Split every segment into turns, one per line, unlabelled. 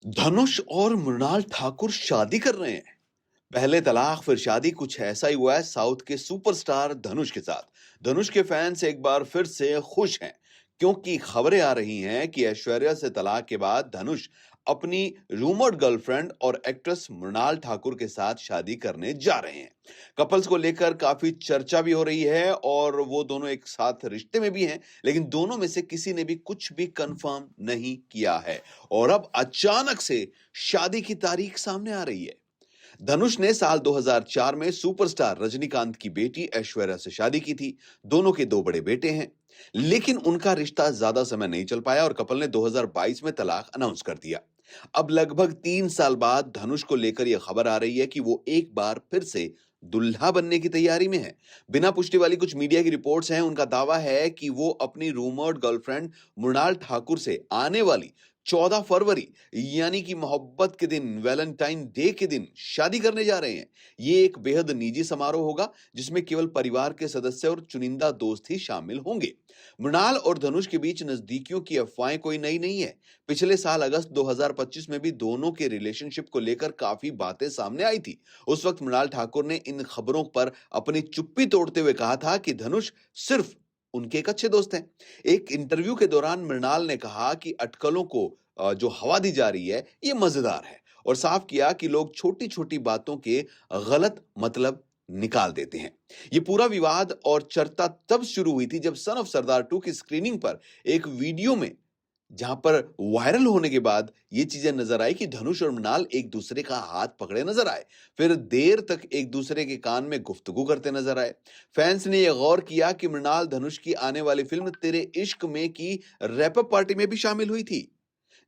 धनुष और मृणाल ठाकुर शादी कर रहे हैं। पहले तलाक फिर शादी, कुछ ऐसा ही हुआ है साउथ के सुपरस्टार धनुष के साथ। धनुष के फैंस एक बार फिर से खुश हैं क्योंकि खबरें आ रही हैं कि ऐश्वर्या से तलाक के बाद धनुष अपनी रूमर्ड गर्लफ्रेंड और एक्ट्रेस मृणाल ठाकुर के साथ शादी करने जा रहे हैं। कपल्स को लेकर काफी चर्चा भी हो रही है और वो दोनों एक साथ रिश्ते में भी हैं, लेकिन दोनों में से किसी ने भी कुछ भी कंफर्म नहीं किया है और अब अचानक से शादी की तारीख सामने आ रही है। धनुष ने साल 2004 में सुपरस्टार रजनीकांत की बेटी ऐश्वर्या से शादी की थी। दोनों के दो बड़े बेटे हैं, लेकिन उनका रिश्ता ज्यादा समय नहीं चल पाया और कपल ने 2022 में तलाक अनाउंस कर दिया। अब लगभग 3 साल बाद धनुष को लेकर यह खबर आ रही है कि वो एक बार फिर से दुल्हा बनने की तैयारी में है। बिना पुष्टि वाली कुछ मीडिया की रिपोर्ट्स हैं, उनका दावा है कि वो अपनी रूमर्ड गर्लफ्रेंड मृणाल ठाकुर से आने वाली 14 फरवरी यानी कि मोहब्बत के दिन, वैलेंटाइन डे के दिन शादी करने जा रहे हैं। ये एक बेहद निजी समारोह होगा जिसमें केवल परिवार के सदस्य और चुनिंदा दोस्त ही शामिल होंगे। मृणाल और धनुष के बीच नजदीकियों की अफवाहें कोई नई नहीं है। पिछले साल अगस्त 2025 में भी दोनों के रिलेशनशिप को लेकर काफी बातें सामने आई थी। उस वक्त मृणाल ठाकुर ने इन खबरों पर अपनी चुप्पी तोड़ते हुए कहा था कि धनुष सिर्फ उनके एक अच्छे दोस्त हैं। एक इंटरव्यू के दौरान मृणाल ने कहा कि अटकलों को जो हवा दी जा रही है ये मजेदार है और साफ किया कि लोग छोटी छोटी बातों के गलत मतलब निकाल देते हैं। ये पूरा विवाद और चर्चा तब शुरू हुई थी जब सन ऑफ सरदार 2 की स्क्रीनिंग पर एक वीडियो में, जहां पर वायरल होने के बाद ये चीजें नजर आई कि धनुष और मृणाल एक दूसरे का हाथ पकड़े नजर आए, फिर देर तक एक दूसरे के कान में गुफ्तगू करते नजर आए। फैंस ने यह गौर किया कि मृणाल धनुष की आने वाली फिल्म तेरे इश्क में की रैप अप पार्टी में भी शामिल हुई थी,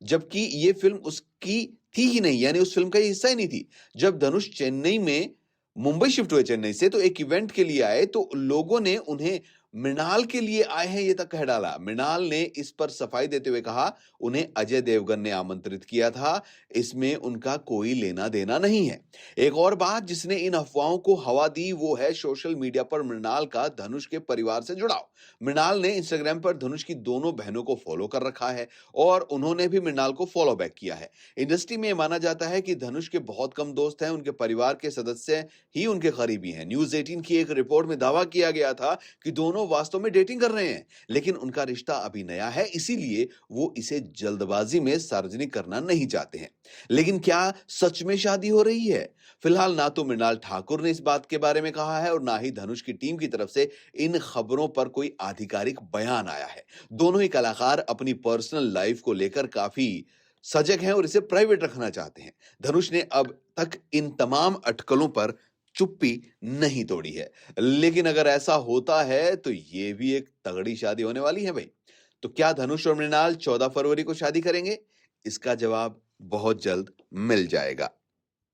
जबकि ये फिल्म उसकी थी ही नहीं, यानी उस फिल्म का ये हिस्सा ही नहीं थी। जब धनुष चेन्नई में मुंबई शिफ्ट हुए चेन्नई से, तो एक इवेंट के लिए आए तो लोगों ने उन्हें मृणाल के लिए आए हैं ये तक कह डाला। मृणाल ने इस पर सफाई देते हुए कहा उन्हें अजय देवगन ने आमंत्रित किया था, इसमें उनका कोई लेना देना नहीं है। एक और बात जिसने इन अफवाहों को हवा दी वो है सोशल मीडिया पर मृणाल का धनुष के परिवार से जुड़ाव। मृणाल ने इंस्टाग्राम पर धनुष की दोनों बहनों को फॉलो कर रखा है और उन्होंने भी मृणाल को फॉलो बैक किया है। इंडस्ट्री में माना जाता है कि धनुष के बहुत कम दोस्त हैं, उनके परिवार के सदस्य ही उनके करीबी हैं। न्यूज 18 की एक रिपोर्ट में दावा किया गया था कि दोनों वास्तव में डेटिंग कर रहे हैं, लेकिन उनका रिश्ता अभी नया है, इसीलिए वो इसे जल्दबाजी में सार्वजनिक करना नहीं चाहते हैं। लेकिन क्या सच में शादी हो रही है? फिलहाल ना तो मृणाल ठाकुर ने इस बात के बारे में कहा है और ना ही धनुष की टीम की तरफ से इन खबरों पर कोई आधिकारिक बयान आया है। दोनों ही कलाकार अपनी पर्सनल लाइफ को लेकर काफी सजग हैं और इसे प्राइवेट रखना चाहते हैं। धनुष ने अब तक इन तमाम अटकलों पर चुप्पी नहीं तोड़ी है, लेकिन अगर ऐसा होता है तो ये भी एक तगड़ी शादी होने वाली है भाई। तो क्या धनुष और मृणाल 14 फरवरी को शादी करेंगे? इसका जवाब बहुत जल्द मिल जाएगा।